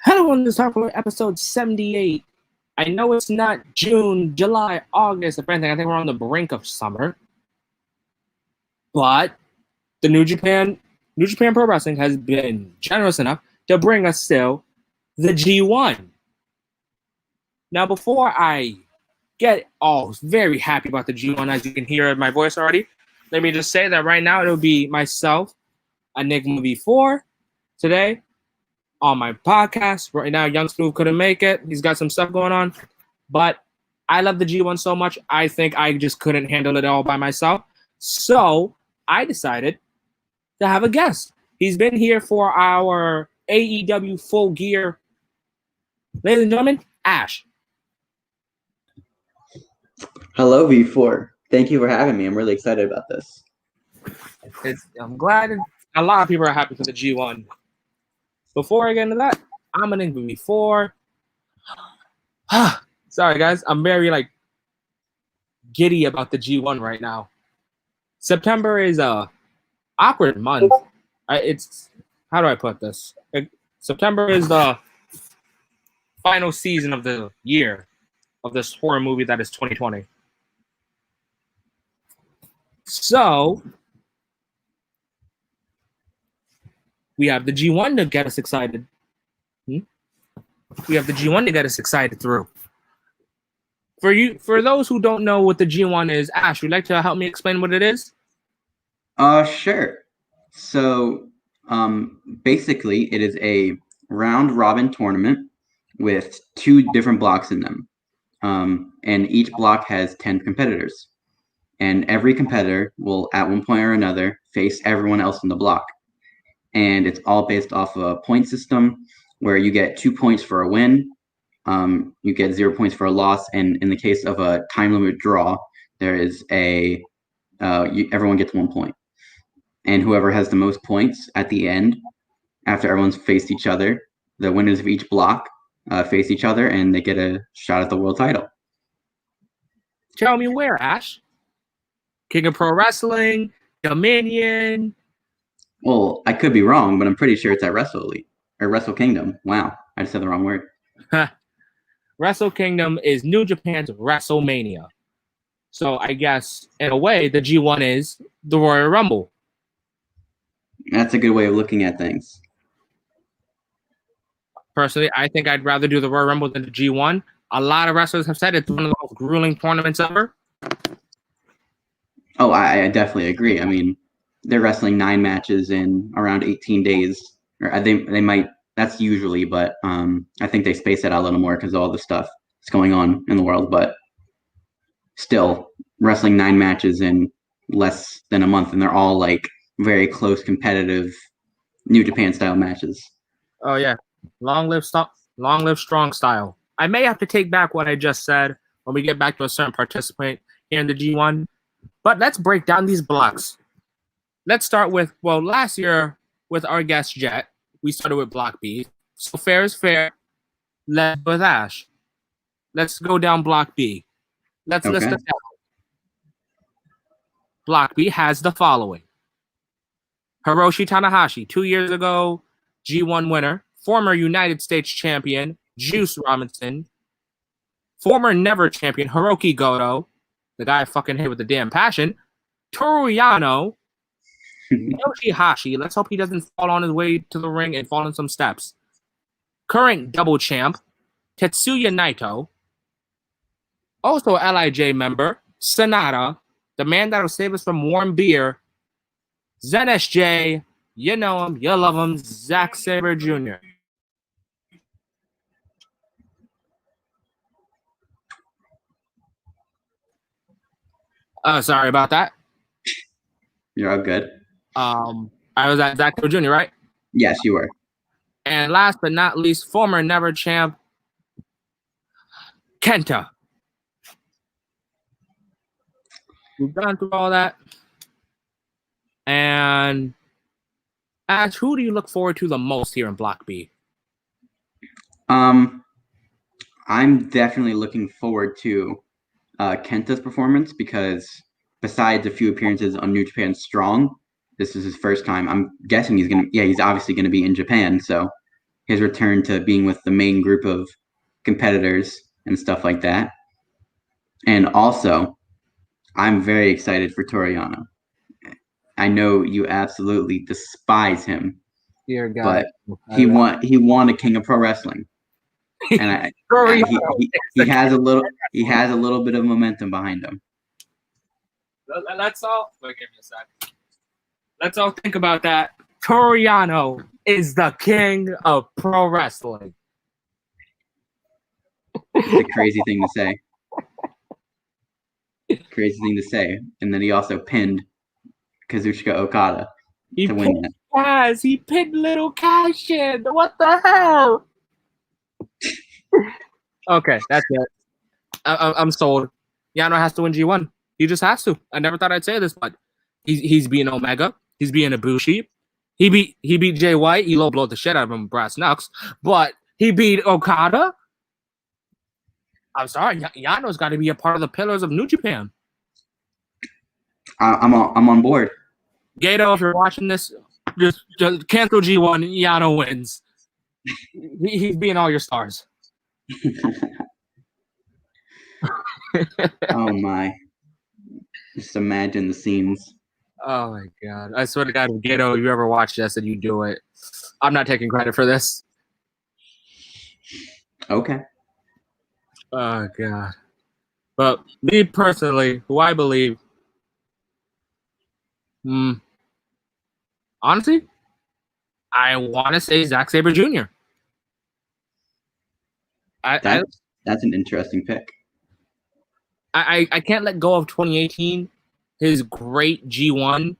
Hello, on this talk about episode 78. I know it's not June, July, August, if anything. I think we're on the brink of summer. But the New Japan Pro Wrestling has been generous enough to bring us still the G1. Now, before I get all very happy about the G1, as you can hear in my voice already, let me just say that right now it'll be myself, Enigma V4, today on my podcast. Right now, Young Smooth couldn't make it. He's got some stuff going on. But I love the G1 so much, I think I just couldn't handle it all by myself. So I decided to have a guest. He's been here for our AEW Full Gear. Ladies and gentlemen, Asch. Hello, V4. Thank you for having me. I'm really excited about this. I'm glad a lot of people are happy for the G1. Before I get into that, I'm an Enigma V4. Sorry, guys. I'm very giddy about the G1 right now. September is a awkward month. It's how do I put this? September is the final season of the year of this horror movie that is 2020. So we have the G1 to get us excited. We have the G1 to get us excited through. For those who don't know what the G1 is, Ash, would you like to help me explain what it is? Sure. So, basically, it is a round-robin tournament with 2 different blocks in them. And each block has 10 competitors. And every competitor will, at one point or another, face everyone else in the block. And it's all based off of a point system where you get 2 points for a win, you get 0 points for a loss, and in the case of a time limit draw, there is everyone gets 1 point. And whoever has the most points at the end, after everyone's faced each other, the winners of each block face each other, and they get a shot at the world title. Tell me where, Ash? King of Pro Wrestling, Dominion. Well, I could be wrong, but I'm pretty sure it's at Wrestle Kingdom. Wow, I just said the wrong word. Wrestle Kingdom is New Japan's WrestleMania. So I guess, in a way, the G1 is the Royal Rumble. That's a good way of looking at things. Personally, I think I'd rather do the Royal Rumble than the G1. A lot of wrestlers have said it's one of the most grueling tournaments ever. Oh, I definitely agree. I mean, they're wrestling 9 matches in around 18 days. Or they might, that's usually, but I think they space it out a little more because of all the stuff that's going on in the world. But still, wrestling 9 matches in less than a month, and they're all very close, competitive New Japan style matches. Oh yeah, long live strong style. I may have to take back what I just said when we get back to a certain participant here in the G1. But let's break down these blocks. Let's start with, last year with our guest Jet, we started with Block B. So fair is fair. Let's with Ash. Let's go down Block B. Let's list it out. Block B has the following. Hiroshi Takahashi, 2 years ago, G1 winner, former United States champion, Juice Robinson, former Never champion, Hiroki Goto, the guy I fucking hate with the damn passion, Toru Yano, Yoshihashi, let's hope he doesn't fall on his way to the ring and fall on some steps, current double champ, Tetsuya Naito, also LIJ member, Sonata, the man that'll save us from warm beer, Zen SJ, you know him, you love him, Zack Saber Jr. Sorry about that. You're all good. I was at Zack Saber Jr., right? Yes, you were. And last but not least, former Never champ, Kenta. We've gone through all that. And Ash, who do you look forward to the most here in Block B? I'm definitely looking forward to Kenta's performance because besides a few appearances on New Japan Strong, this is his first time. I'm guessing he's obviously gonna be in Japan, so his return to being with the main group of competitors and stuff like that. And also, I'm very excited for Toru Yano. I know you absolutely despise him, Dear God. but he won a King of Pro Wrestling, and he has a little bit of momentum behind him. Let's all wait, give me a sec. Let's all think about that. Toru Yano is the king of pro wrestling. It's a crazy thing to say. Crazy thing to say. And then he also pinned Kazuchika Okada to win that. Yes, he pinned Little Cashin. What the hell? Okay, that's it. I'm sold. Yano has to win G1. He just has to. I never thought I'd say this, but he's beating Omega. He's beating Ibushi. He beat Jay White. He low blowed the shit out of him, brass knucks. But he beat Okada. I'm sorry, Yano's got to be a part of the pillars of New Japan. I'm on board. Gato, if you're watching this, just cancel G1. Yano wins. He's being all your stars. Oh my! Just imagine the scenes. Oh my God! I swear to God, if Gato, you ever watch this and you do it, I'm not taking credit for this. Okay. Oh God! But me personally, who I believe, honestly, I want to say Zack Saber Jr. That's an interesting pick. I can't let go of 2018, his great G1,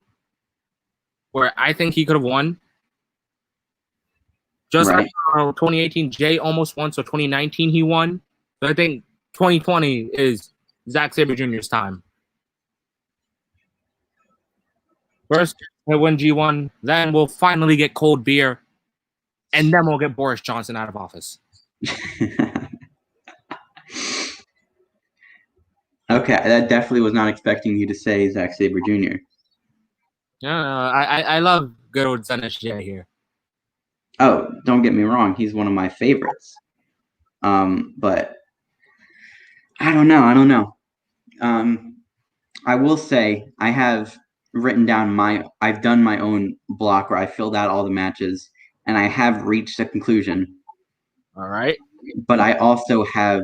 where I think he could have won. Just right. like 2018, Jay almost won, so 2019 he won. So I think 2020 is Zack Saber Jr.'s time. First, he'll win G1, then we'll finally get cold beer, and then we'll get Boris Johnson out of office. Okay, that definitely was not expecting you to say Zack Saber Jr. I love good old Zenith Jay here. Oh, don't get me wrong, he's one of my favorites. But I don't know. I will say I have written down I've done my own block where I filled out all the matches, and I have reached a conclusion. All right. But I also have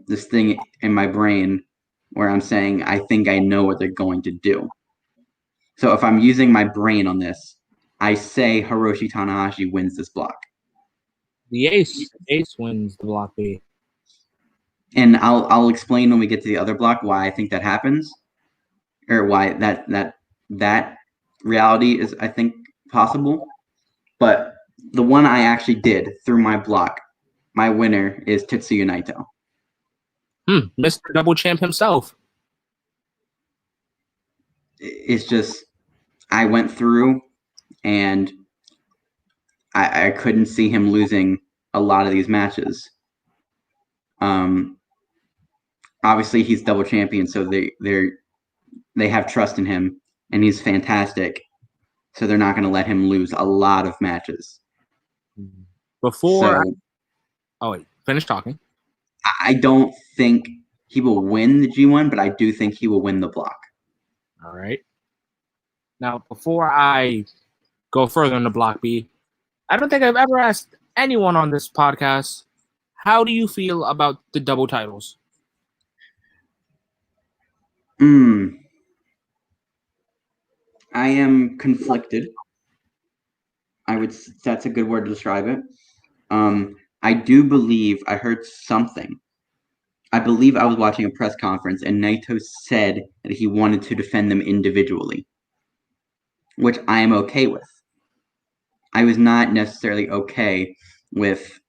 this thing in my brain where I'm saying I think I know what they're going to do. So if I'm using my brain on this, I say Hiroshi Tanahashi wins this block. The ace wins the block B. And I'll explain when we get to the other block why I think that happens, or why that reality is, I think, possible. But the one I actually did through my block, my winner is Tetsuya Naito. Mr. Double Champ himself. It's just I went through and I couldn't see him losing a lot of these matches. Obviously he's double champion, so they have trust in him, and he's fantastic. So they're not going to let him lose a lot of matches. Finish talking. I don't think he will win the G1, but I do think he will win the block. All right. Now, before I go further in the block B, I don't think I've ever asked anyone on this podcast, how do you feel about the double titles? I am conflicted. That's a good word to describe it. I do believe I heard something. I believe I was watching a press conference and Naito said that he wanted to defend them individually, which I am okay with. I was not necessarily okay with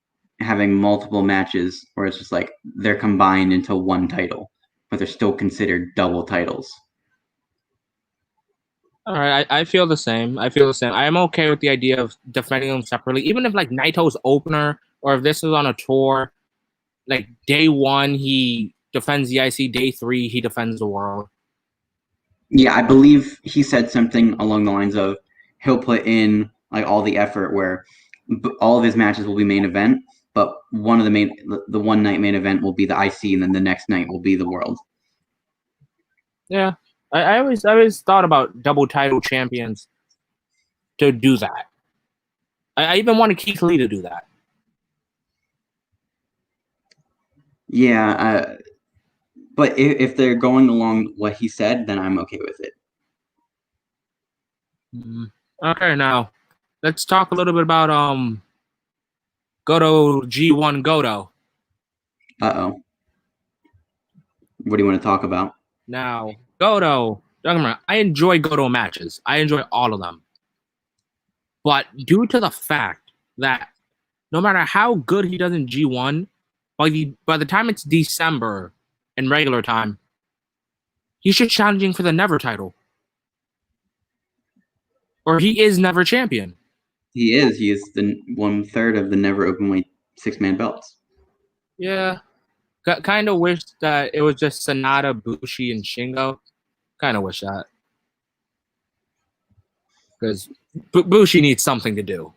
having multiple matches where it's just like they're combined into one title, but they're still considered double titles. All right, I feel the same. I am okay with the idea of defending them separately, even if like Naito's opener, or if this is on a tour, like day 1 he defends the IC, day 3 he defends the world. Yeah, I believe he said something along the lines of he'll put in like all the effort where all of his matches will be main event, but the one night main event will be the IC, and then the next night will be the World. Yeah, I always thought about double title champions to do that. I even wanted Keith Lee to do that. Yeah, but if they're going along what he said, then I'm okay with it. Okay, now let's talk a little bit about Goto G1 Goto. Uh-oh. What do you want to talk about? Now, Goto, I enjoy Goto matches. I enjoy all of them. But due to the fact that no matter how good he does in G1, by the time it's December in regular time, he should challenging for the Never title. Or he is Never champion. He is. He is the 1/3 of the Never Openweight 6-man belts. Yeah. Kind of wish that it was just Sonata, Bushi, and Shingo. Kind of wish that. Because Bushi needs something to do.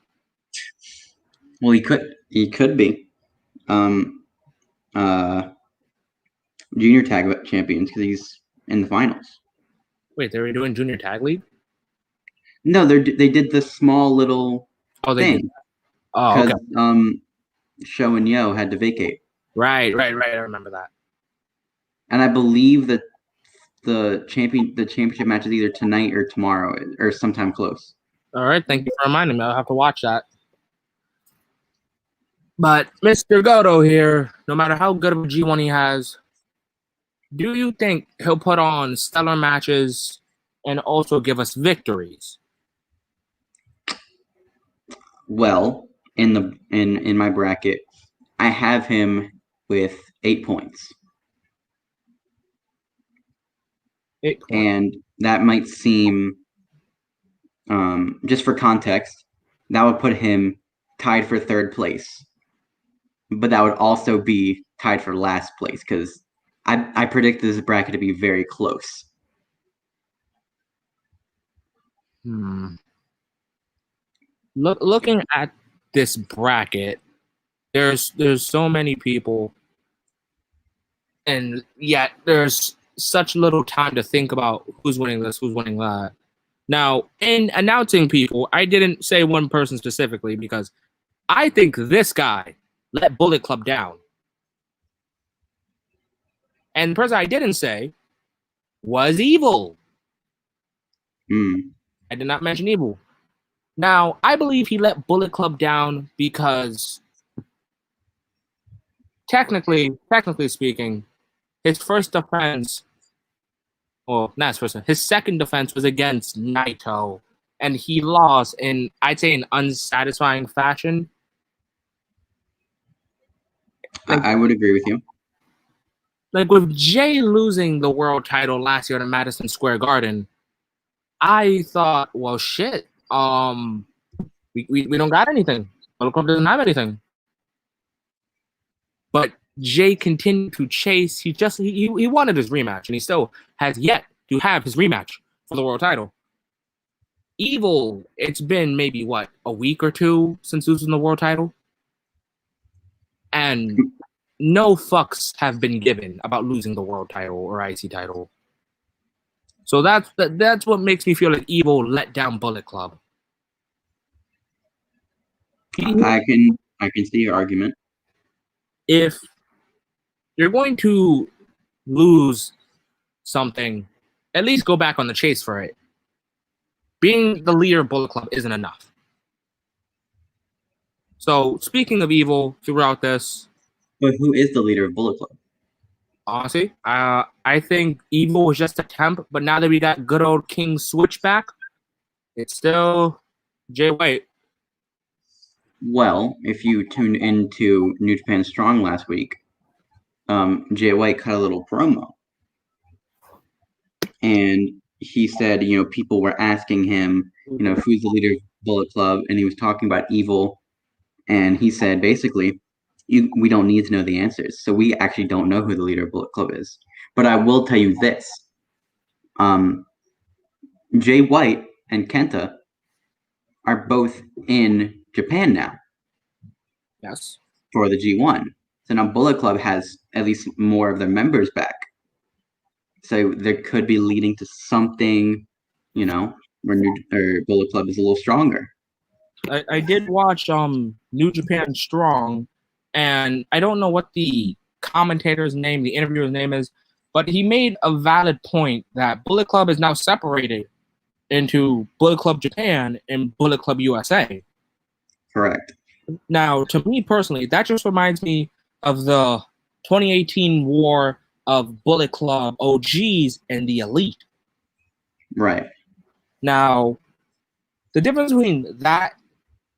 Well, he could be junior tag champions because he's in the finals. Wait, they were doing junior tag league? No, they did the small little thing. Oh, okay. Sho and Yo had to vacate. Right. I remember that. And I believe that the championship match is either tonight or tomorrow or sometime close. All right, thank you for reminding me. I'll have to watch that. But Mr. Goto here, no matter how good of a G1 he has, do you think he'll put on stellar matches and also give us victories? Well, in my bracket, I have him with 8 points. 8 points. And that might seem, just for context, that would put him tied for 3rd place. But that would also be tied for last place because I predict this bracket to be very close. Looking at this bracket, there's so many people, and yet there's such little time to think about who's winning this, who's winning that. Now, in announcing people, I didn't say one person specifically because I think this guy let Bullet Club down. And the person I didn't say was Evil. I did not mention Evil. Now, I believe he let Bullet Club down because technically speaking, his first defense, well, not his first, his second defense was against Naito, and he lost in, I'd say, an unsatisfying fashion. I would agree with you. Like with Jay losing the world title last year at Madison Square Garden, I thought, well, shit, we don't got anything. Bullet Club doesn't have anything. But Jay continued to chase. He wanted his rematch, and he still has yet to have his rematch for the world title. Evil, it's been maybe a week or two since losing the world title, and no fucks have been given about losing the world title or IC title. So that's what makes me feel like Evil let down Bullet Club. I can see your argument. If you're going to lose something, at least go back on the chase for it. Being the leader of Bullet Club isn't enough. So, speaking of Evil throughout this... But who is the leader of Bullet Club? Honestly, I think Evil was just a temp, but now that we got good old King Switchback, it's still Jay White. Well, if you tuned into New Japan Strong last week, Jay White cut a little promo. And he said, people were asking him, who's the leader of Bullet Club? And he was talking about Evil. And he said, basically, we don't need to know the answers. So we actually don't know who the leader of Bullet Club is. But I will tell you this. Jay White and Kenta are both in Japan now. Yes. For the G1. So now Bullet Club has at least more of their members back. So there could be leading to something, where Bullet Club is a little stronger. I did watch New Japan Strong, and I don't know what the commentator's name, the interviewer's name is, but he made a valid point that Bullet Club is now separated into Bullet Club Japan and Bullet Club USA. Correct. Now, to me personally, that just reminds me of the 2018 war of Bullet Club OGs and the Elite. Right. Now, the difference between that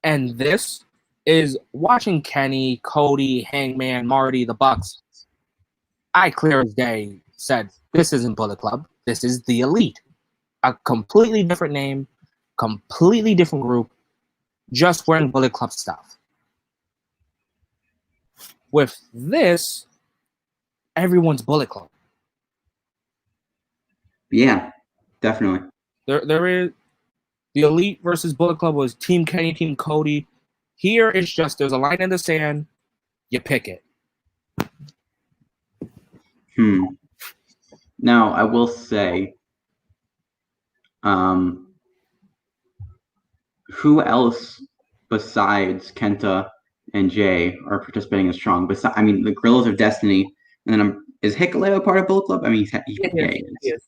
and this is watching Kenny, Cody, Hangman, Marty, the Bucks. I clear as day said, this isn't Bullet Club. This is the Elite. A completely different name, completely different group, just wearing Bullet Club stuff. With this, everyone's Bullet Club. Yeah, definitely. There is the Elite versus Bullet Club was Team Kenny, Team Cody. Here it's just there's a line in the sand, you pick it. Now I will say, who else besides Kenta and Jay are participating in Strong? The Gorillas of Destiny, and then is Hikuleo part of Bullet Club? I mean, he is.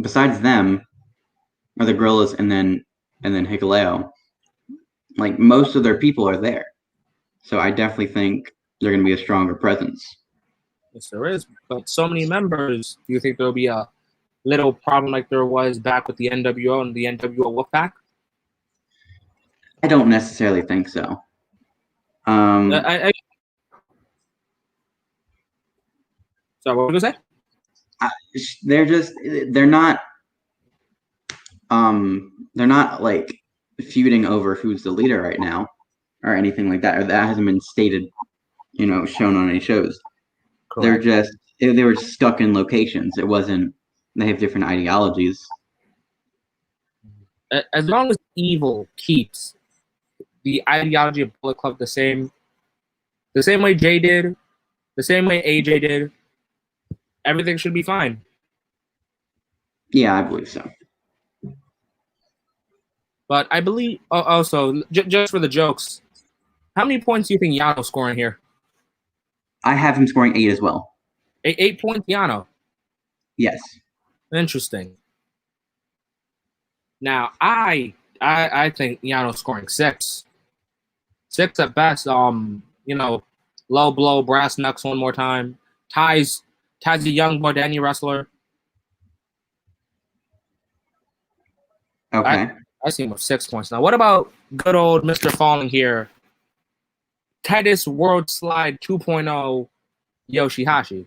Besides them, are the Gorillas, and then Hikuleo. Like, most of their people are there, so I definitely think they're going to be a stronger presence. Yes, there is, but so many members. Do you think there'll be a little problem like there was back with the NWO and the NWO Wolfpack? I don't necessarily think so. So what were you going to say? They're not like feuding over who's the leader right now or anything like that, or that hasn't been stated, shown on any shows. Correct. They were stuck in locations. It wasn't, they have different ideologies. As long as Evil keeps the ideology of Bullet Club the same way Jay did, the same way AJ did, everything should be fine. Yeah, I believe so. But I believe also, just for the jokes, how many points do you think Yano's scoring here? I have him scoring 8 as well. 8 points, Yano? Yes. Interesting. Now, I think Yano's scoring 6. 6 at best. Low blow, brass knucks one more time. Ties the young boy to any wrestler. Okay. I see him with 6 points. Now, what about good old Mr. Falling here? Titus World Slide 2.0 Yoshihashi.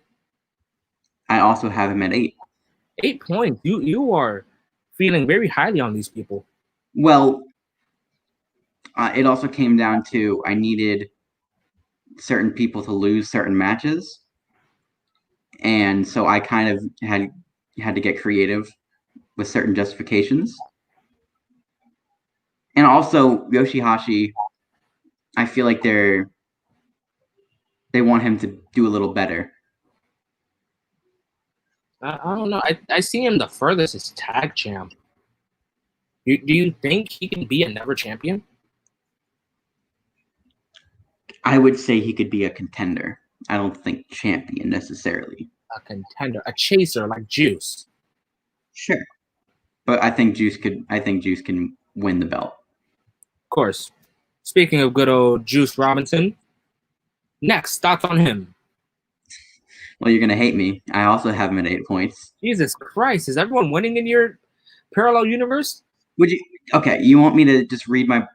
I also have him at 8. 8 points. You are feeling very highly on these people. Well, it also came down to I needed certain people to lose certain matches, and so I kind of had to get creative with certain justifications. And also Yoshihashi, I feel like they want him to do a little better. I don't know. I see him the furthest as tag champ. Do you think he can be a never champion? I would say he could be a contender. I don't think champion necessarily. A contender, a chaser like Juice. Sure, but I think Juice can win the belt. Of course. Speaking of good old Juice Robinson, next, thoughts on him? Well, you're gonna hate me. I also have him at 8 points. Jesus Christ, is everyone winning in your parallel universe? Would you? Okay, you want me to just read my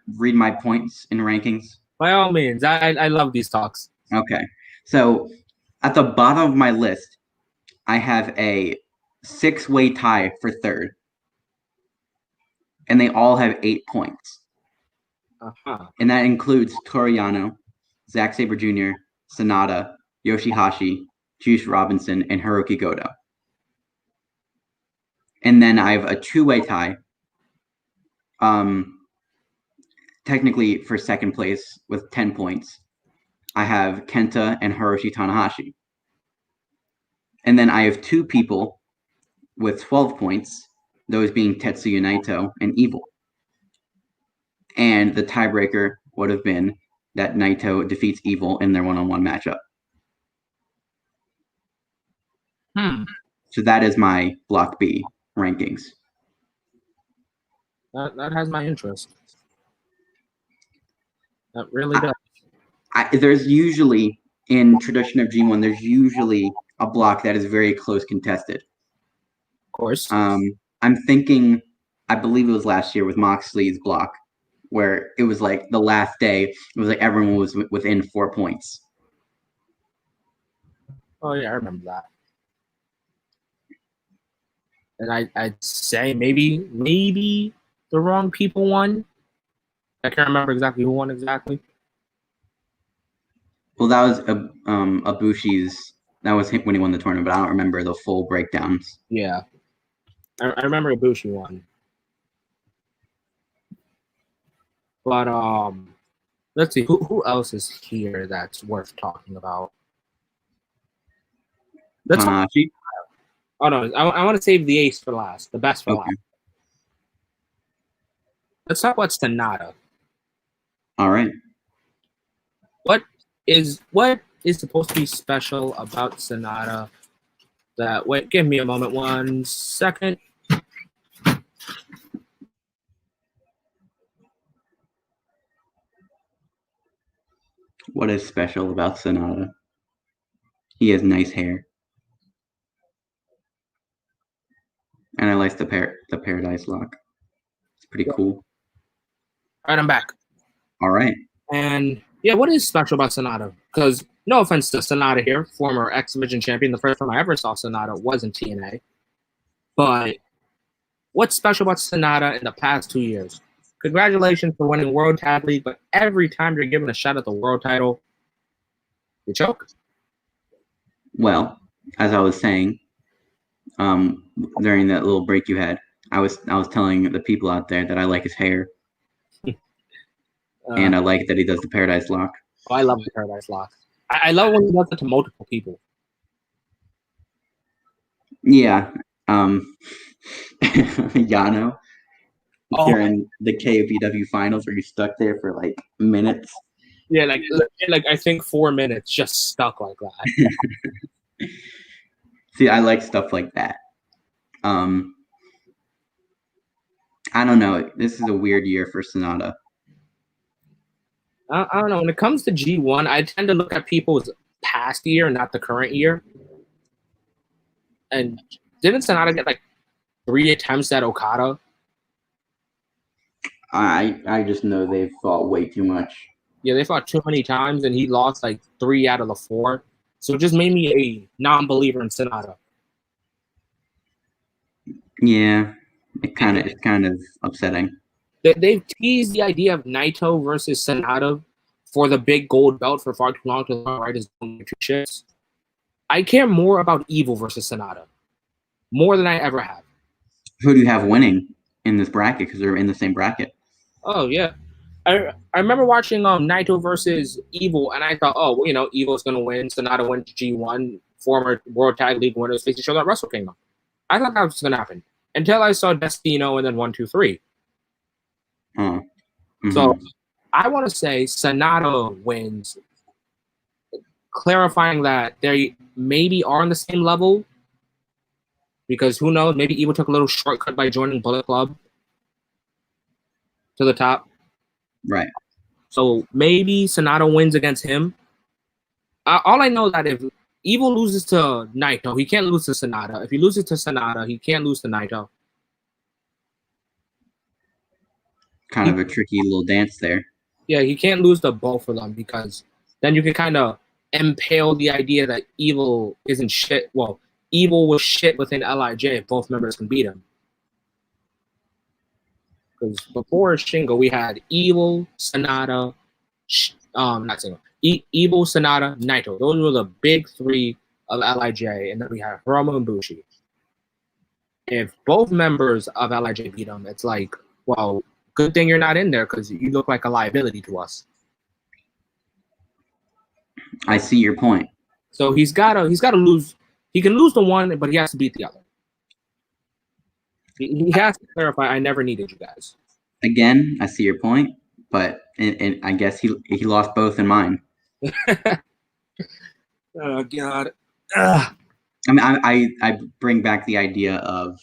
points in rankings? By all means, I love these talks. Okay, so at the bottom of my list, I have a 6-way tie for third, and they all have 8 points. And that includes Toru Yano, Zack Saber Jr., Sonata, Yoshihashi, Juice Robinson, and Hiroki Goto. And then I have a 2-way tie technically for second place with 10 points, I have Kenta and Hiroshi Tanahashi. And then I have two people with 12 points, those being Tetsuya Naito and Evil. And the tiebreaker would have been that Naito defeats Evil in their one-on-one matchup. So that is my Block B rankings. That has my interest. That really does. There's usually, in tradition of G1, there's usually a block that is very close contested. Of course. I'm thinking, I believe it was last year with Moxley's block, where it was like the last day, it was like everyone was within 4 points. Oh yeah, I remember that. And I'd say maybe the wrong people won. I can't remember exactly who won exactly. Well, that was Ibushi's. That was him when he won the tournament, but I don't remember the full breakdowns. Yeah, I remember Ibushi won. But let's see who else is here that's worth talking about. Tanahashi. Oh no, I want to save the ace for last, the best for last. Let's talk about Sonata. All right. What is supposed to be special about Sonata? Wait, give me a moment, 1 second. What is special about Sonata? He has nice hair. And I like the Paradise Lock. It's pretty cool. All right, I'm back. All right. And yeah, what is special about Sonata? Because no offense to Sonata here, former X Division champion. The first time I ever saw Sonata was in TNA. But what's special about Sonata in the past 2 years? Congratulations for winning World Tag League, but every time you're given a shot at the world title, you choke. Well, as I was saying, during that little break you had, I was telling the people out there that I like his hair, and I like that he does the Paradise Lock. Oh, I love the Paradise Lock. I love when he does it to multiple people. Yeah, Yano during the KPW finals where he's stuck there for like minutes. Yeah, like I think 4 minutes just stuck like that. See, I like stuff like that. I don't know. This is a weird year for Sonata. I don't know. When it comes to G1, I tend to look at people's past year, not the current year. And didn't Sonata get like 3 attempts at Okada? I just know they've fought way too much. Yeah, they fought too many times, and he lost like 3 out of the 4. So it just made me a non-believer in Sonata. Yeah, it's kind of upsetting. They've teased the idea of Naito versus Sonata for the big gold belt for far too long to write his own 2 shifts. I care more about Evil versus Sonata, more than I ever have. Who do you have winning in this bracket? Because they're in the same bracket. Oh yeah, I remember watching Naito versus Evil, and I thought, oh, well, you know, Evil's gonna win. Sonata wins G1. Former World Tag League winners face each other at Wrestle Kingdom. I thought that was gonna happen until I saw Destino and then 1, 2, 3. Mm-hmm. So I want to say Sonata wins, clarifying that they maybe are on the same level, because who knows, maybe Evil took a little shortcut by joining Bullet Club to the top. Right. So maybe Sonata wins against him. All I know is that if Evil loses to Naito, he can't lose to Sonata. If he loses to Sonata, he can't lose to Naito. Kind of a tricky little dance there. Yeah, he can't lose to both of them, because then you can kind of impale the idea that Evil isn't shit. Well, Evil was shit within LIJ if both members can beat him. Because before Shingo, we had Evil, Sonata, not Shingo, Evil, Sonata, Naito. Those were the big 3 of LIJ, and then we had Hiromu and Bushi. If both members of LIJ beat him, it's like, well, Good thing you're not in there because you look like a liability to us. I see your point. So he's gotta lose. He can lose the one, but he has to beat the other. He has to clarify. I never needed you guys. Again, I see your point, but and I guess he lost both in mine. Oh God. Ugh. I mean, I bring back the idea of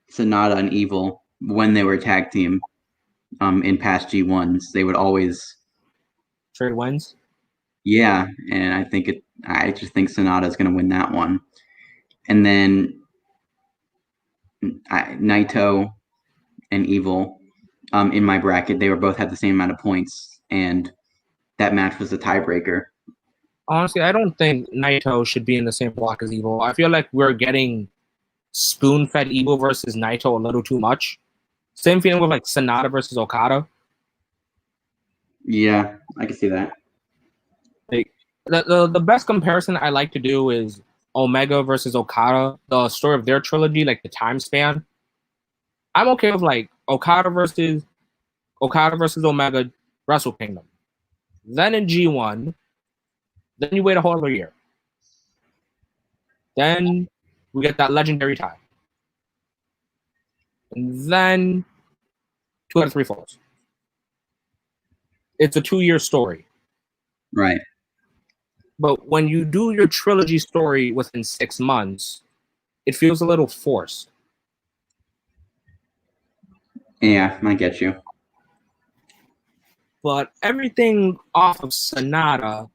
Sonata and Evil when they were tag team. In past G1s, they would always Trade wins. Yeah, and I just think Sonata is going to win that one, and then Naito and Evil. In my bracket, they were both had the same amount of points, and that match was a tiebreaker. Honestly, I don't think Naito should be in the same block as Evil. I feel like we're getting spoon-fed Evil versus Naito a little too much. Same feeling with like Sonata versus Okada. Yeah, I can see that. Like the best comparison I like to do is Omega versus Okada, the story of their trilogy, like the time span. I'm okay with like Okada versus Omega, Wrestle Kingdom. Then in G1, then you wait a whole other year. Then we get that legendary tie. And then 2 out of 3 falls. It's a 2-year story. Right. But when you do your trilogy story within 6 months, it feels a little forced. Yeah, I get you. But everything off of Sonata,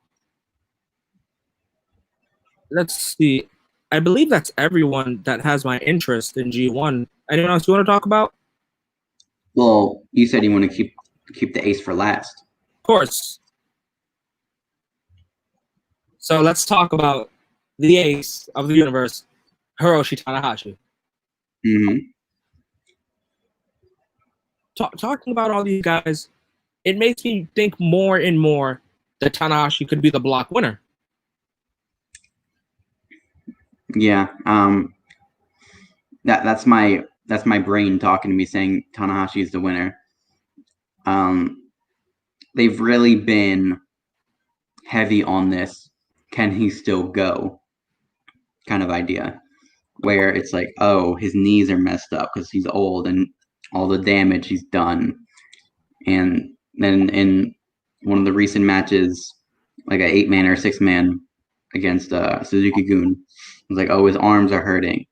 let's see. I believe that's everyone that has my interest in G1. Anyone else you want to talk about? Well, you said you want to keep the ace for last. Of course. So let's talk about the ace of the universe, Hiroshi Takahashi. Mm-hmm. Talking about all these guys, it makes me think more and more that Tanahashi could be the block winner. Yeah. That's my brain talking to me saying Tanahashi is the winner. They've really been heavy on this. Can he still go? Kind of idea, where it's like, oh, his knees are messed up because he's old and all the damage he's done. And then in one of the recent matches, like an 8-man or 6-man against Suzuki-gun, it was like, oh, his arms are hurting.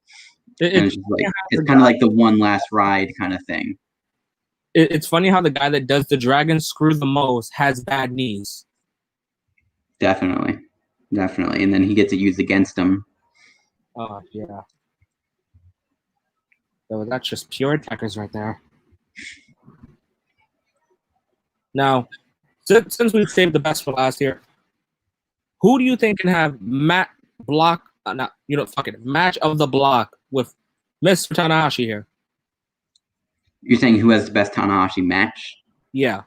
And it's just like it's kind of like the one last ride kind of thing. It's funny how the guy that does the dragon screw the most has bad knees. Definitely. And then he gets it used against him. Oh, yeah. So that's just pure attackers right there. Now, since we've saved the best for last year, who do you think can have match of the block with Mr. Tanahashi here? You're saying who has the best Tanahashi match? Yeah.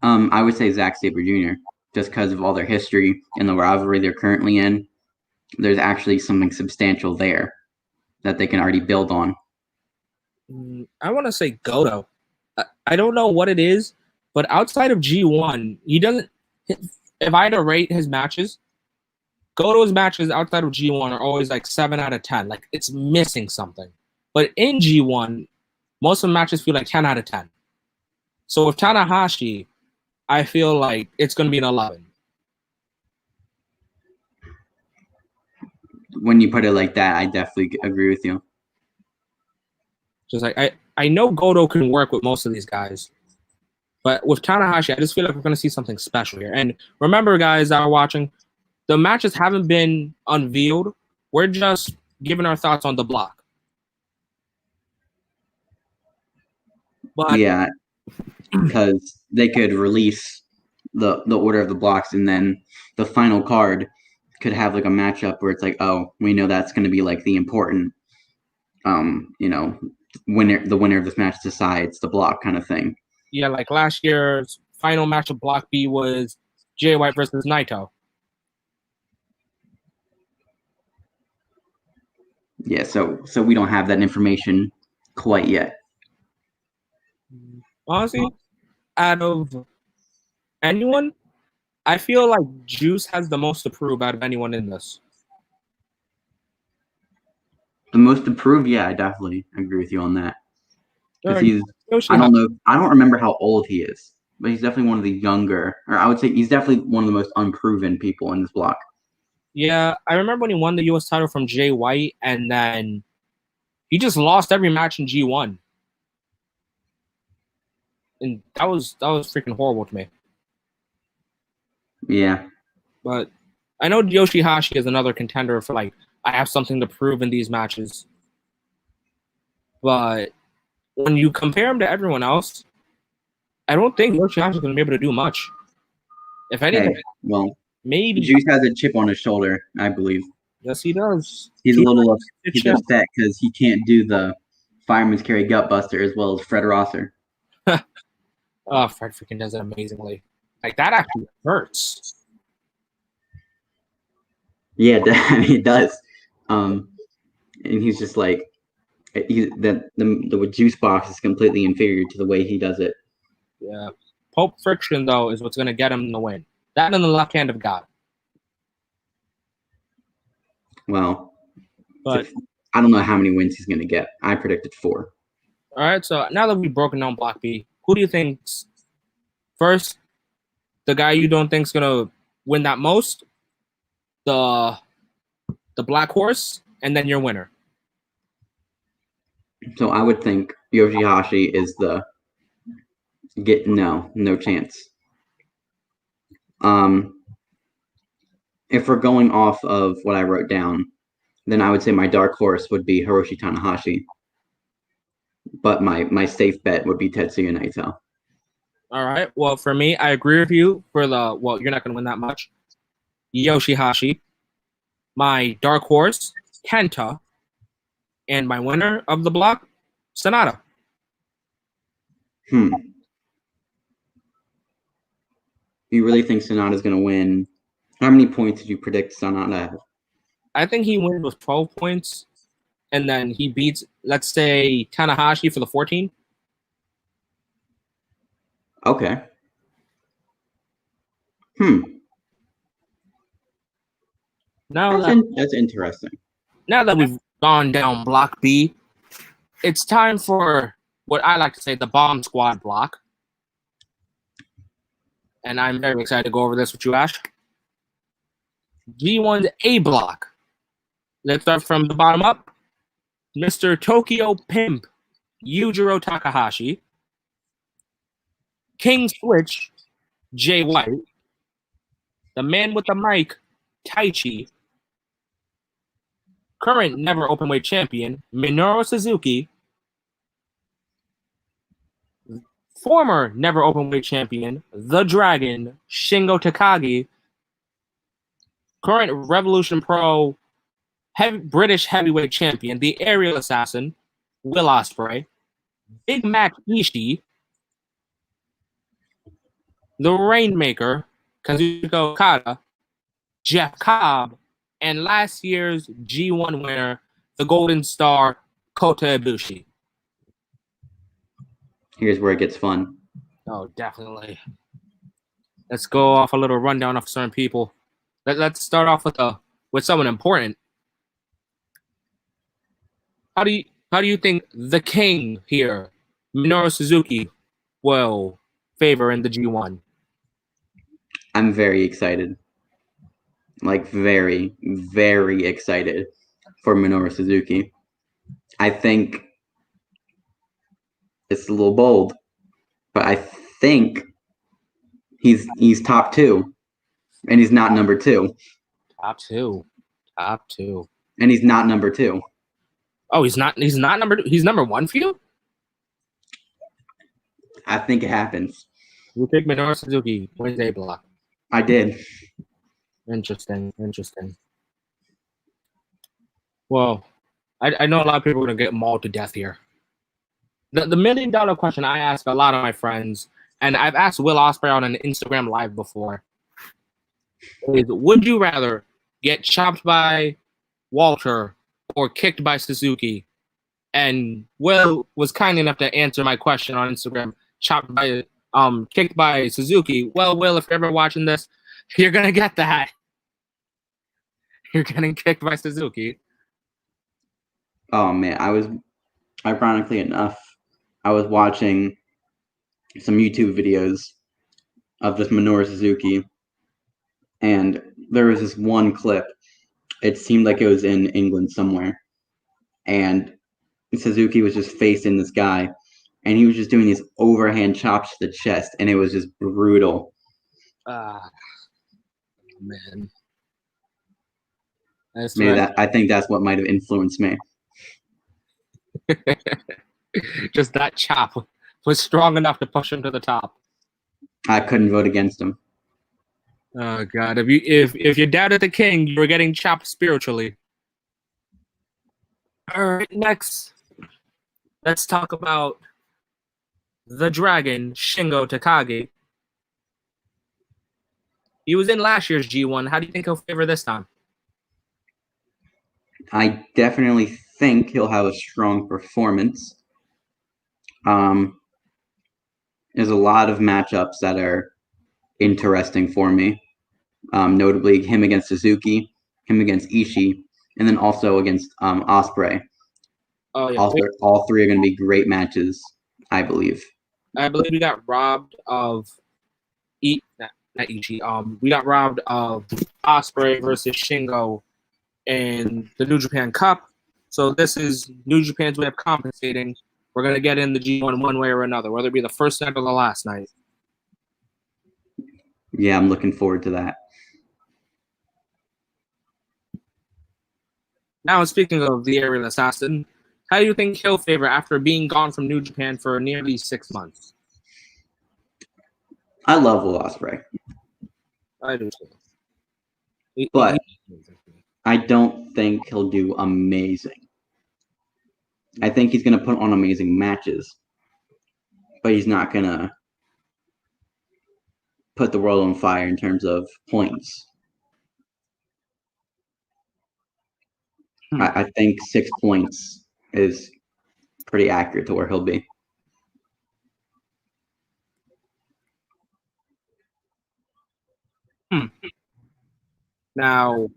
I would say Zack Saber Jr. just because of all their history and the rivalry they're currently in. There's actually something substantial there that they can already build on. I want to say Goto. I don't know what it is, but outside of G1, he doesn't. If I had to rate his matches, Goto's matches outside of G1 are always like 7 out of 10. Like it's missing something. But in G1, most of the matches feel like 10 out of 10. So with Tanahashi, I feel like it's going to be an 11. When you put it like that, I definitely agree with you. Just like I know Goto can work with most of these guys, but with Tanahashi, I just feel like we're going to see something special here. And remember, guys that are watching, the matches haven't been unveiled. We're just giving our thoughts on the block. But yeah, because they could release the order of the blocks, and then the final card could have like a matchup where it's like, oh, we know that's going to be like the important, winner. The winner of this match decides the block kind of thing. Yeah, like last year's final match of Block B was Jay White versus Naito. Yeah, so we don't have that information quite yet. Honestly, out of anyone, I feel like Juice has the most to prove out of anyone in this. The most approved, yeah, I definitely agree with you on that. Because Or he's, I don't know, I don't remember how old he is, but he's definitely one of the younger, or I would say he's definitely one of the most unproven people in this block. Yeah, I remember when he won the U.S. title from Jay White, and then he just lost every match in G1, and that was freaking horrible to me. Yeah. But I know Yoshihashi is another contender for like I have something to prove in these matches. But when you compare him to everyone else, I don't think Yoshihashi is going to be able to do much. If anything, Hey, well, maybe. Juice has a chip on his shoulder, I believe. Yes, he does. He's He's upset because he can't do the fireman's carry gutbuster as well as Fred Rosser. Oh, Fred freaking does it amazingly. Like that actually hurts. Yeah, it does. And he's just like, the juice box is completely inferior to the way he does it. Yeah. Pope friction though is what's going to get him the win. That and the left hand of God. Well, But I don't know how many wins he's going to get. I predicted 4. all right, so now that we've broken down Block B, who do you think's first? The guy you don't think's gonna win that most, the Black Horse, and then your winner. So I would think Yoshihashi is the no chance. If we're going off of what I wrote down, then I would say my dark horse would be Hiroshi Tanahashi. But my safe bet would be Tetsuya Naito. All right. Well, for me, I agree with you. You're not going to win that much. Yoshihashi, my dark horse, Kenta, and my winner of the block, Sonata. Do you really think Sonata's going to win? How many points did you predict Sonata? I think he wins with 12 points, and then he beats, let's say, Tanahashi for the 14. Okay. That's interesting. Now that we've gone down Block B, it's time for what I like to say the Bomb Squad block. And I'm very excited to go over this with you, Ash. G1's A block. Let's start from the bottom up. Mr. Tokyo Pimp, Yujiro Takahashi. King Switch, Jay White. The man with the mic, Taichi. Current never openweight champion, Minoru Suzuki. Former never openweight champion, The Dragon, Shingo Takagi. Current Revolution Pro British heavyweight champion, the aerial assassin, Will Ospreay. Big Mac Ishii. The Rainmaker, Kazuchika Okada. Jeff Cobb. And last year's G1 winner, the Golden Star, Kota Ibushi. Here's where it gets fun. Oh, definitely. Let's go off a little rundown of certain people. Let's start off with someone important. How do you think the king here, Minoru Suzuki, will favor in the G1? I'm very excited. Like very, very excited for Minoru Suzuki. I think it's a little bold, but I think he's top 2, and he's not number 2. Top two. And he's not number 2. Oh, he's not number 2. He's number 1 for you? I think it happens. You pick Minoru Suzuki, Wednesday block. I did. Interesting. Well, I know a lot of people are going to get mauled to death here. The $1 million question I ask a lot of my friends, and I've asked Will Ospreay on an Instagram live before, is would you rather get chopped by Walter or kicked by Suzuki? And Will was kind enough to answer my question on Instagram, kicked by Suzuki. Well, Will, if you're ever watching this, you're gonna get that. You're getting kicked by Suzuki. Oh man, ironically enough, I was watching some YouTube videos of just Minoru Suzuki, and there was this one clip. It seemed like it was in England somewhere, and Suzuki was just facing this guy, and he was just doing these overhand chops to the chest, and it was just brutal. Man. Maybe I think that's what might have influenced me. Just that chop was strong enough to push him to the top. I couldn't vote against him. Oh God! If you doubted the king, you were getting chopped spiritually. All right, next, let's talk about the dragon Shingo Takagi. He was in last year's G1. How do you think he'll favor this time? I definitely think he'll have a strong performance. There's a lot of matchups that are interesting for me. Notably, him against Suzuki, him against Ishii, and then also against Ospreay. Oh yeah, all three are going to be great matches, I believe. I believe we got robbed of not Ishii. We got robbed of Ospreay versus Shingo in the New Japan Cup. So this is New Japan's way of compensating. We're going to get in the G1 one way or another, whether it be the first night or the last night. Yeah, I'm looking forward to that. Now, speaking of the Aerial Assassin, how do you think he'll favor after being gone from New Japan for nearly 6 months? I love Will Ospreay. I do too. But I don't think he'll do amazing. I think he's going to put on amazing matches, but he's not going to put the world on fire in terms of points. I think 6 points is pretty accurate to where he'll be. Now,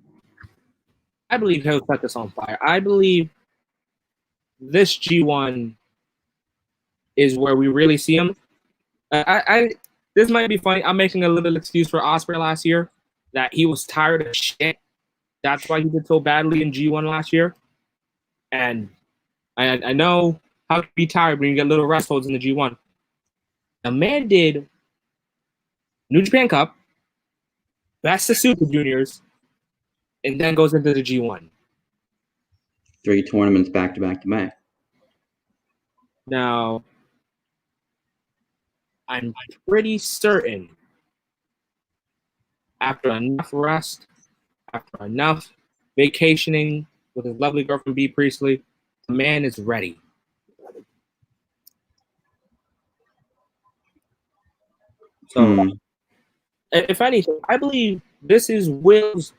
I believe he'll set this on fire. I believe this G1 is where we really see him. This might be funny. I'm making a little excuse for Ospreay last year that he was tired of shit. That's why he did so badly in G1 last year. And I know how to be tired when you get little rest holds in the G1. The man did New Japan Cup, Best of Super Juniors, and then goes into the G1. 3 tournaments back to back to back. Now, I'm pretty certain after enough rest, after enough vacationing with his lovely girlfriend B. Priestley, the man is ready. So, if anything, I believe this is Will's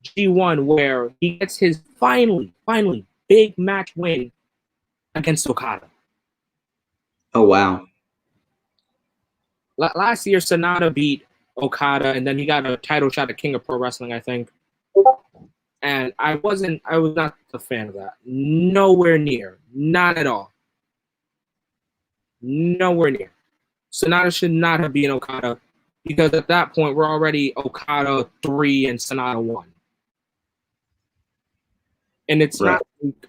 G1 where he gets his finally big match win against Okada. Oh, wow. Last year, Sonata beat Okada, and then he got a title shot at King of Pro Wrestling, I think. And I was not a fan of that. Nowhere near. Not at all. Nowhere near. Sonata should not have beaten Okada because at that point, we're already Okada 3 and Sonata 1. And it's right. not like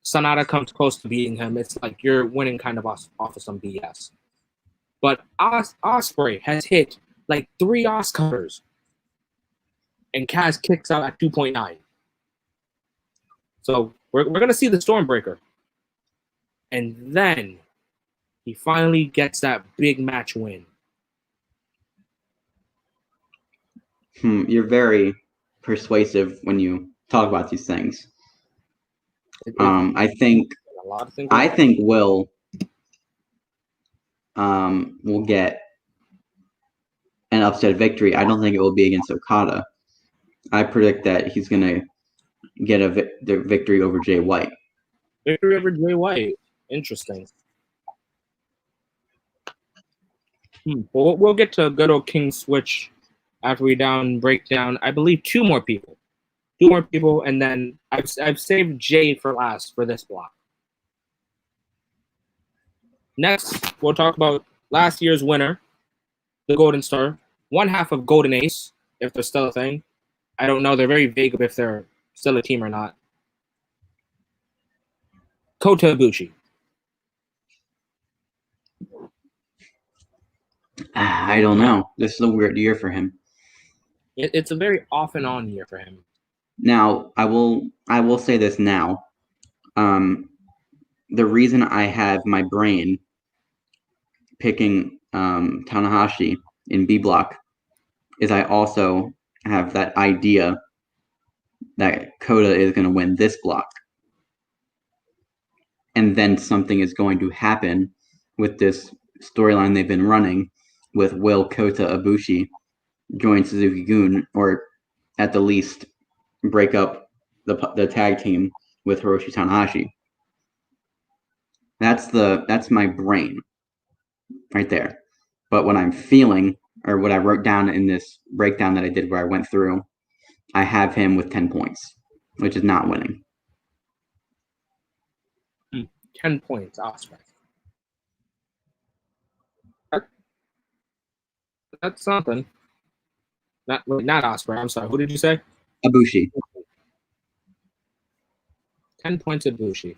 Sonata comes close to beating him. It's like you're winning kind of off of some BS. But Ospreay has hit like 3 Asch covers. And Kaz kicks out at 2.9. So we're going to see the Stormbreaker. And then he finally gets that big match win. You're very persuasive when you talk about these things. I think Will get an upset victory. I don't think it will be against Okada. I predict that he's going to get the victory over Jay White. Victory over Jay White. Interesting. We'll get to good old King Switch after we break down. I believe two more people, and then I've saved Jade for last for this block. Next, we'll talk about last year's winner, the Golden Star, one half of Golden Ace, if they're still a thing. I don't know. They're very vague if they're still a team or not. Kota Ibushi. I don't know. This is a weird year for him. It's a very off and on year for him. Now, I will say this now. The reason I have my brain picking Tanahashi in B block is I also have that idea that Kota is going to win this block. And then something is going to happen with this storyline they've been running with will Kota Ibushi join Suzuki-gun, or at the least break up the tag team with Hiroshi Tanahashi. That's my brain right there. But what I'm feeling, or what I wrote down in this breakdown that I did where I went through, I have him with 10 points, which is not winning. 10 points, Osprey. That's something. Not Osprey. I'm sorry. Who did you say? Ibushi. 10 points Ibushi.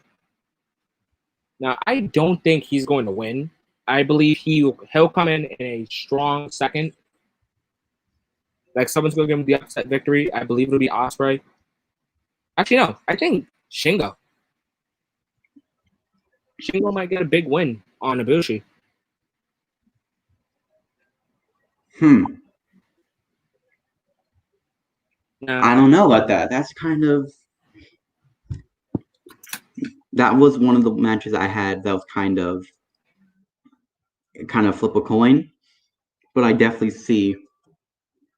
Now, I don't think he's going to win. I believe he'll come in a strong second. Like, someone's going to give him the upset victory. I believe it'll be Osprey. Actually, no. I think Shingo. Shingo might get a big win on Ibushi. I don't know about that. That's that was one of the matches I had that was kind of flip a coin, but I definitely see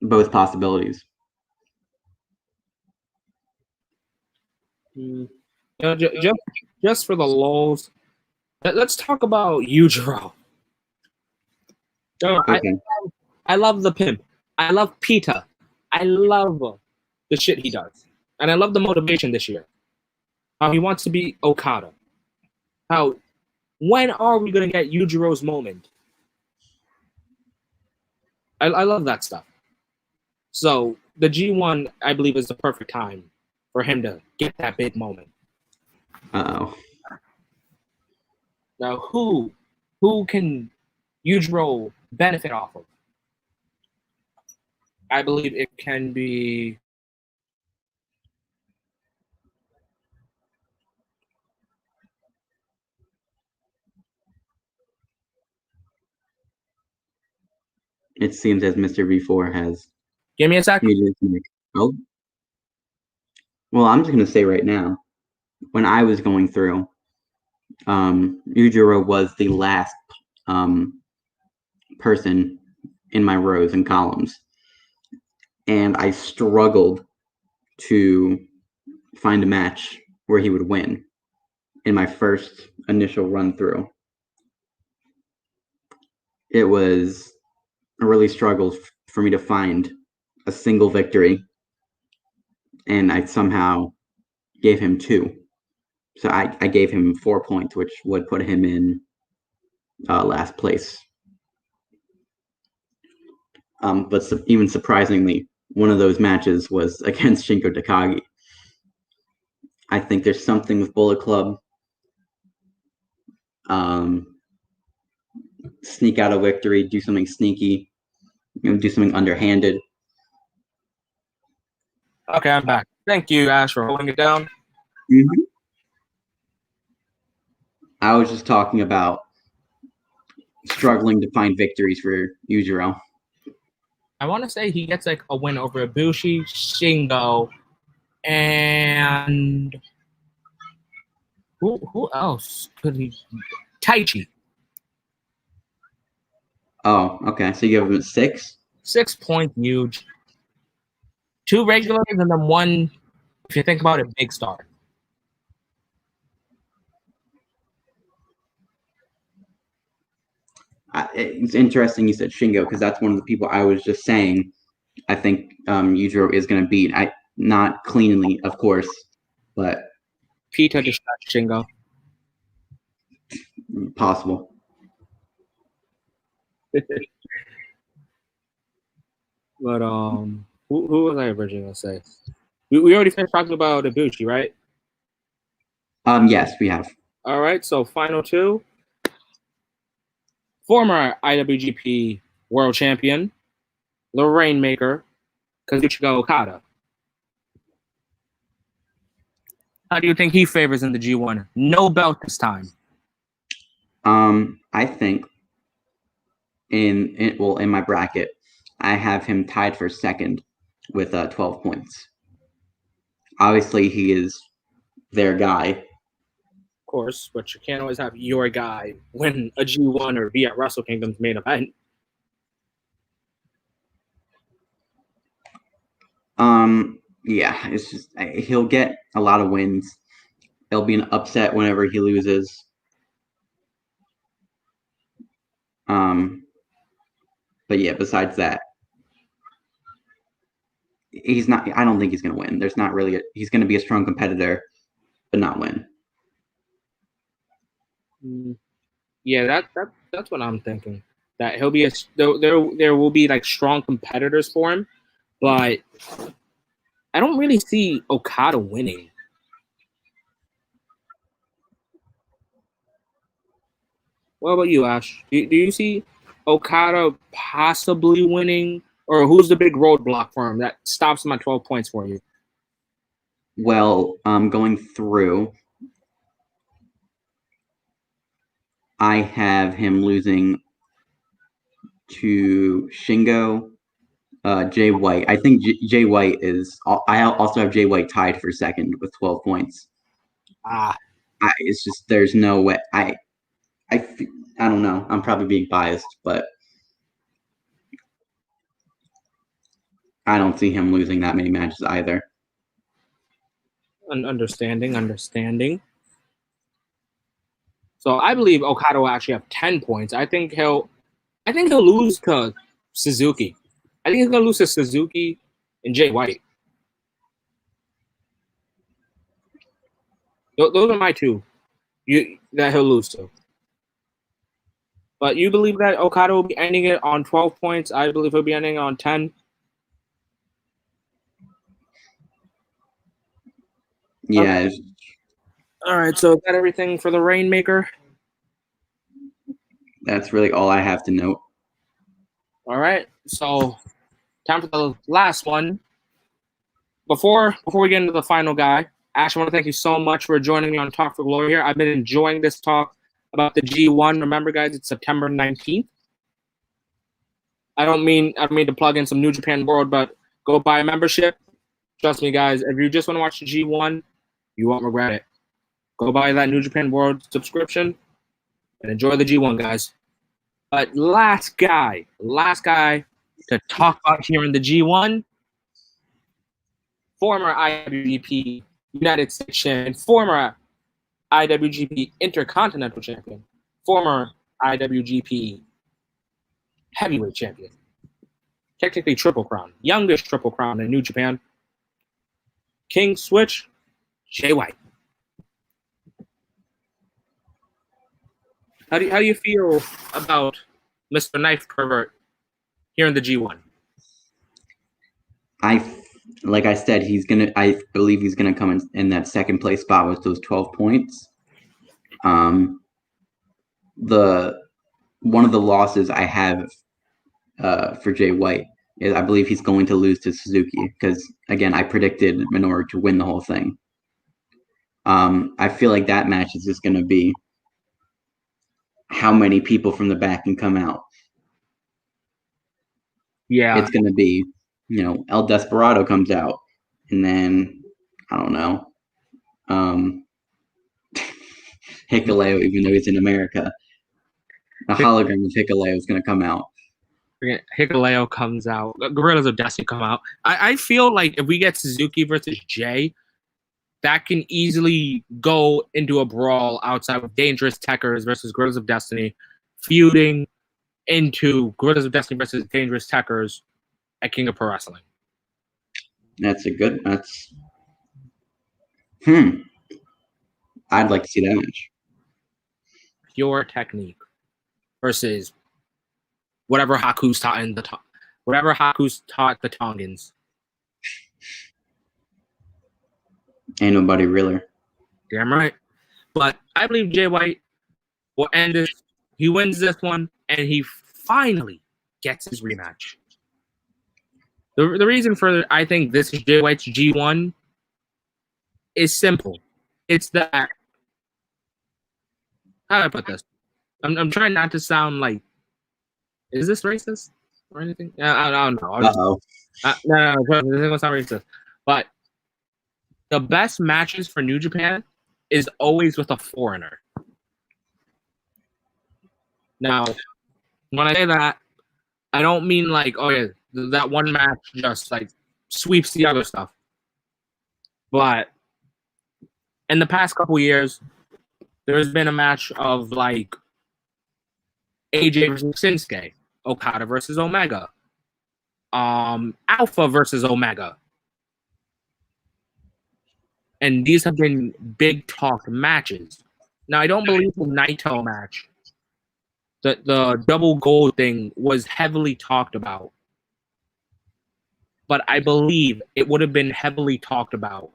both possibilities. Just for the lulz, let's talk about Yujiro. Okay. I love the pimp. I love Pita. I love the shit he does. And I love the motivation this year. How he wants to be Okada. When are we going to get Yujiro's moment? I love that stuff. So the G1, I believe, is the perfect time for him to get that big moment. Uh-oh. Now, who can Yujiro benefit off of? I believe it can be It seems as Mr. V4 has... Give me a second. Oh. Well, I'm just going to say right now, when I was going through, Yujiro was the last person in my rows and columns. And I struggled to find a match where he would win in my first initial run through. It was a really struggle for me to find a single victory, and I somehow gave him 2. So I gave him 4 points, which would put him in last place. But even surprisingly, one of those matches was against Shingo Takagi. I think there's something with Bullet Club. Sneak out a victory, do something sneaky, do something underhanded. Okay, I'm back. Thank you, Ash, for holding it down. Mm-hmm. I was just talking about struggling to find victories for Yujiro. I want to say he gets like a win over Ibushi, Shingo, and who else could he? Taichi. Oh, okay. So you give him 6? 6 points, huge. 2 regulars and then 1, if you think about it, big star. it's interesting you said Shingo because that's one of the people I was just saying I think Yujiro is going to beat. Not cleanly, of course, but Peter distract Shingo. Possible. But who was I originally gonna say? We already finished talking about Ibushi, right? Yes, we have. All right, so final two. Former IWGP World Champion, the Rainmaker, Kazuchika Okada. How do you think he favors in the G1? No belt this time. I think in my bracket, I have him tied for second with 12 points. Obviously, he is their guy. Of course, but you can't always have your guy win a G1 or be at Wrestle Kingdom's main event. Yeah, it's just he'll get a lot of wins. There'll be an upset whenever he loses. But yeah, besides that, he's not. I don't think he's going to win. There's not really. He's going to be a strong competitor, but not win. Yeah, that's what I'm thinking. That he'll be there will be like strong competitors for him, but I don't really see Okada winning. What about you, Ash? Do you see Okada possibly winning, or who's the big roadblock for him that stops him at 12 points for you? Well, going through, I have him losing to Shingo, Jay White. I think Jay White is. I also have Jay White tied for second with 12 points. It's just there's no way. I don't know. I'm probably being biased, but I don't see him losing that many matches either. Understanding. So I believe Okada will actually have 10 points. I think he'll lose to Suzuki. I think he's gonna lose to Suzuki and Jay White. Those are my two. That he'll lose to. But you believe that Okada will be ending it on 12 points. I believe he'll be ending on 10. Yeah. All right, so is that everything for the Rainmaker? That's really all I have to note. All right, so time for the last one. Before we get into the final guy, Ash, I want to thank you so much for joining me on Talk for Glory here. I've been enjoying this talk about the G1. Remember, guys, it's September 19th. I don't mean to plug in some New Japan World, but go buy a membership. Trust me, guys, if you just want to watch the G1, you won't regret it. Go buy that New Japan World subscription and enjoy the G1, guys. But last guy to talk about here in the G1, former IWGP United States champion, former IWGP Intercontinental champion, former IWGP heavyweight champion, technically Triple Crown, youngest Triple Crown in New Japan, King Switch, Jay White. How do you feel about Mr. Knife Pervert here in the G1? Like I said, I believe he's gonna come in that second place spot with those 12 points. One of the losses I have for Jay White is I believe he's going to lose to Suzuki because again I predicted Minoru to win the whole thing. I feel like that match is just gonna be how many people from the back can come out. Yeah, it's gonna be El Desperado comes out, and then I don't know, Hikuleo, even though he's in America, the hologram of Hikuleo is gonna come out. Hikuleo comes out. Gorillas of Destiny come out. I feel like if we get Suzuki versus Jay, that can easily go into a brawl outside with Dangerous Techers versus Gorillas of Destiny, feuding into Gorillas of Destiny versus Dangerous Tekkers at King of Pro Wrestling. That's a good. I'd like to see that match. Pure technique versus whatever Haku's taught the Tongans. Ain't nobody realer. Damn right. But I believe Jay White will end this. He wins this one, and he finally gets his rematch. The reason for I think this is Jay White's G1 is simple. It's that, how do I put this? I'm trying not to sound like, is this racist or anything? I don't know. Uh-oh. No, this isn't gonna sound racist. But the best matches for New Japan is always with a foreigner. Now, when I say that, I don't mean like, oh yeah, that one match just like sweeps the other stuff. But in the past couple years, there's been a match of like AJ versus Shinsuke, Okada versus Omega, Alpha versus Omega. And these have been big talk matches. Now, I don't believe the Naito match, the double gold thing, was heavily talked about. But I believe it would have been heavily talked about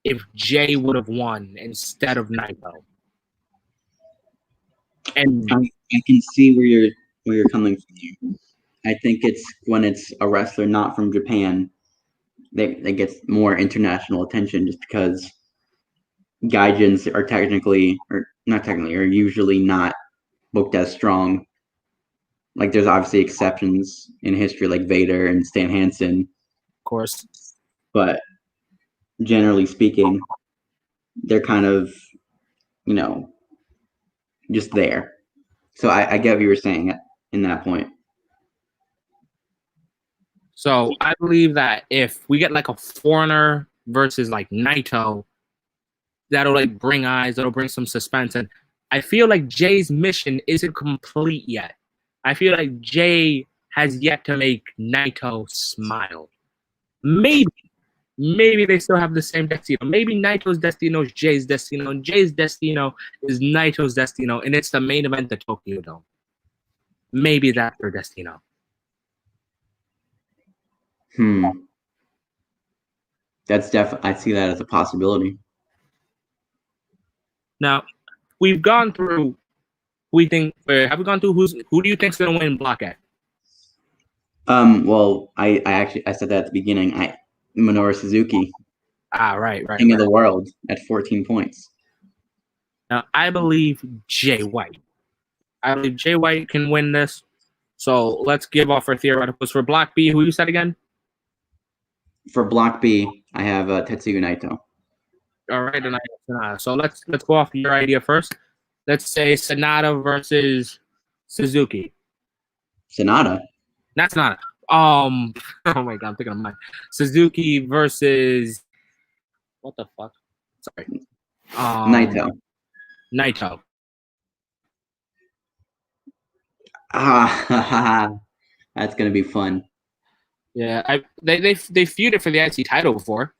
if Jay would have won instead of Naito. And I can see where you're coming from here. I think it's when it's a wrestler not from Japan that gets more international attention, just because gaijins are are usually not booked as strong. Like, there's obviously exceptions in history, like Vader and Stan Hansen, of course, but generally speaking, they're kind of, just there. So I get what you were saying in that point. So I believe that if we get like a foreigner versus like Naito, that'll like bring eyes, that'll bring some suspense. And I feel like Jay's mission isn't complete yet. I feel like Jay has yet to make Naito smile. Maybe they still have the same destino. Maybe Naito's destino is Jay's destino, and Jay's destino is Naito's destino, and it's the main event at Tokyo Dome. Maybe that's their destino. That's definitely, I see that as a possibility. Now, we've gone through. Have we gone through who do you think's going to win Block A? Well, I said that at the beginning. Minoru Suzuki. Right. King of the world at 14 points. Now, I believe Jay White. I believe Jay White can win this. So let's give off our theoreticals. For Block B, who you said again? For Block B, I have Tetsuya Naito. All right, and Sonata. So let's go off your idea first. Let's say Sonata versus Suzuki. Sonata? Not Sonata. Oh my god, I'm thinking of mine. Suzuki versus what the fuck? Sorry. Naito. That's gonna be fun. Yeah, they feuded for the IC title before.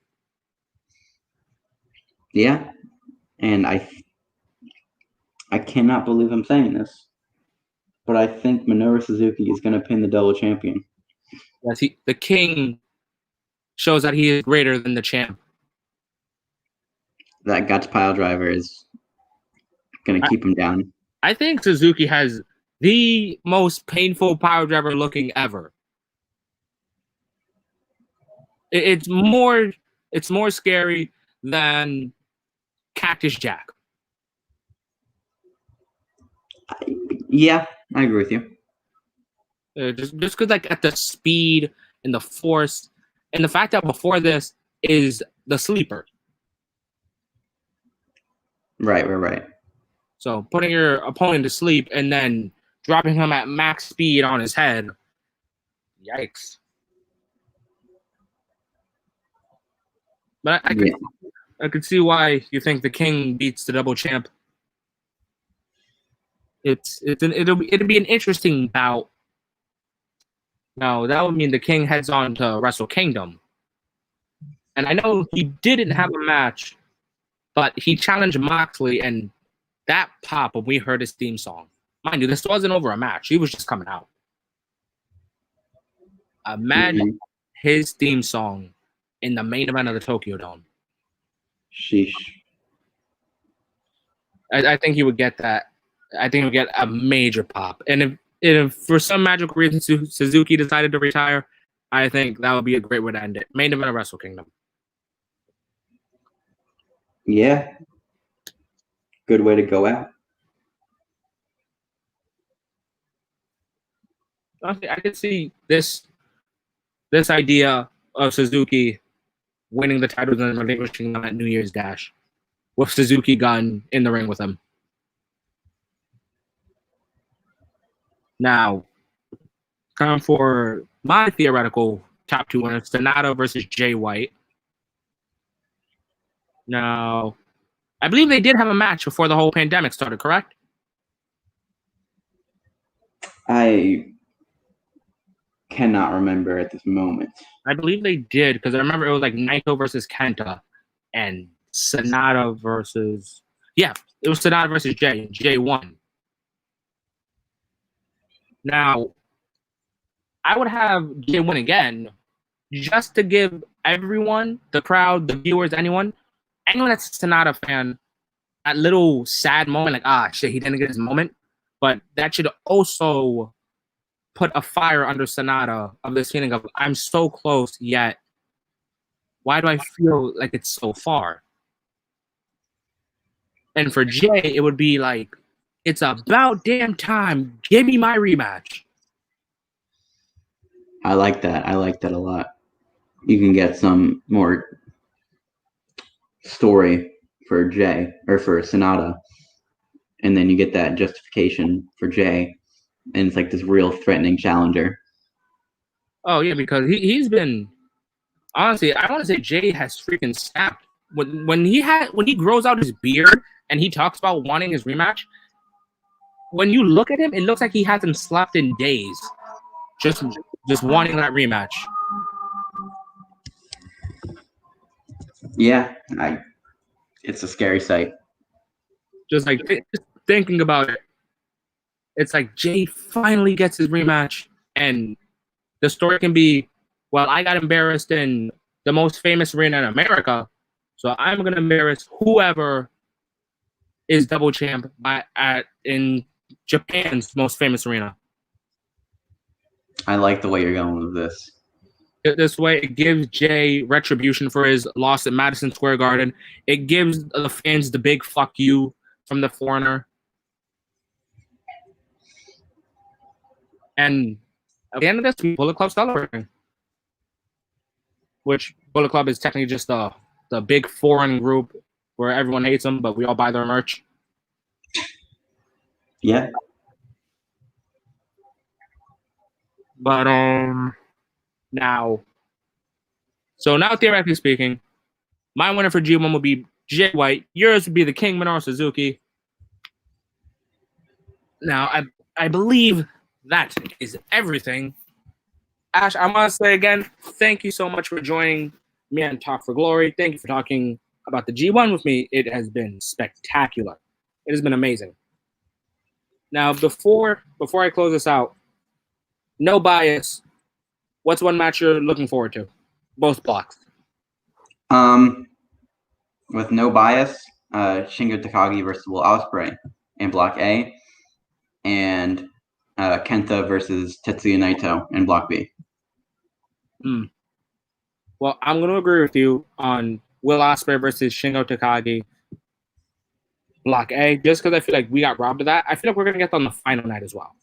Yeah, and I cannot believe I'm saying this, but I think Minoru Suzuki is going to pin the double champion. Yes, the king shows that he is greater than the champ. That guts pile driver is going to keep him down. I think Suzuki has the most painful pile driver looking ever. It's more scary than Cactus Jack. Yeah, I agree with you. Just because, like, at the speed and the force, and the fact that before this is the sleeper. Right. So putting your opponent to sleep and then dropping him at max speed on his head. Yikes. But I could see why you think the king beats the double champ. It'll be an interesting bout. Now that would mean the King heads on to Wrestle Kingdom, and I know he didn't have a match, but he challenged Moxley, and that pop when we heard his theme song. Mind you, this wasn't over a match; he was just coming out. Imagine his theme song in the main event of the Tokyo Dome. Sheesh. I think he would get that. I think he would get a major pop. And if for some magical reason Suzuki decided to retire, I think that would be a great way to end it. Main event of Wrestle Kingdom. Yeah. Good way to go out. Honestly, I could see this idea of Suzuki winning the titles and relinquishing them at New Year's Dash with Suzuki Gun in the ring with him. Now, time for my theoretical top 2 winners, Sonata versus Jay White. Now, I believe they did have a match before the whole pandemic started, correct? I cannot remember at this moment. I believe they did, because I remember it was like Naito versus Kenta and Sonata versus... Yeah, it was Sonata versus Jay. Jay won. Now, I would have Jay win again just to give everyone, the crowd, the viewers, anyone that's a Sonata fan, that little sad moment, like, shit, he didn't get his moment. But that should also put a fire under Sonata of this feeling of, I'm so close, yet why do I feel like it's so far? And for Jay, it would be like, it's about damn time. Give me my rematch. I like that. I like that a lot. You can get some more story for Jay or for Sonata, and then you get that justification for Jay, and it's like this real threatening challenger. Oh yeah, because he's been, honestly, I want to say Jay has freaking snapped when he grows out his beard and he talks about wanting his rematch. When you look at him, it looks like he hasn't slept in days, just wanting that rematch. Yeah, it's a scary sight. Just like just thinking about it, it's like Jay finally gets his rematch, and the story can be, well, I got embarrassed in the most famous arena in America, so I'm gonna embarrass whoever is double champ in Japan's most famous arena. I like the way you're going with this. This way, it gives Jay retribution for his loss at Madison Square Garden. It gives the fans the big fuck you from the foreigner. And at the end of this, Bullet Club celebrating. Which Bullet Club is technically just the big foreign group where everyone hates them, but we all buy their merch. Yeah. But now theoretically speaking, my winner for G1 would be Jay White. Yours would be the King Minoru Suzuki. Now, I believe that is everything. Ash, I want to say again, thank you so much for joining me on Talk for Glory. Thank you for talking about the G1 with me. It has been spectacular. It has been amazing. Now, before I close this out, no bias. What's one match you're looking forward to? Both blocks. With no bias, Shingo Takagi versus Will Ospreay in Block A, and Kenta versus Tetsuya Naito in Block B. Well, I'm going to agree with you on Will Ospreay versus Shingo Takagi, Block A, just because I feel like we got robbed of that. I feel like we're going to get that on the final night as well.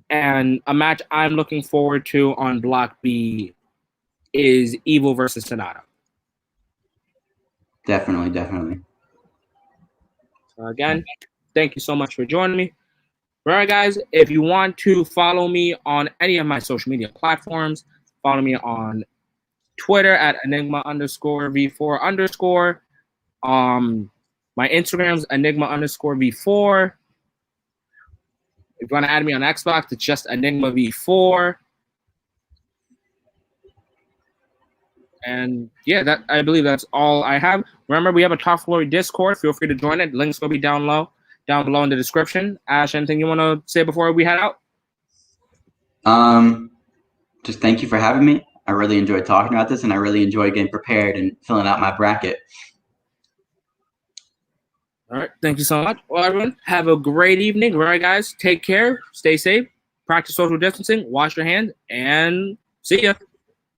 And a match I'm looking forward to on Block B is Evil versus Sonata. Definitely. So again, thank you so much for joining me. All right, guys, if you want to follow me on any of my social media platforms, follow me on Twitter at Enigma_V4_. My Instagram's Enigma_V4. If you want to add me on Xbox, it's just Enigma V4. And yeah, that I believe that's all I have. Remember, we have a Top Floor Discord. Feel free to join it. Links will be down below in the description. Ash, anything you want to say before we head out? Just thank you for having me. I really enjoyed talking about this, and I really enjoyed getting prepared and filling out my bracket. All right, thank you so much. Well, everyone, have a great evening. All right, guys, take care, stay safe, practice social distancing, wash your hands, and see ya.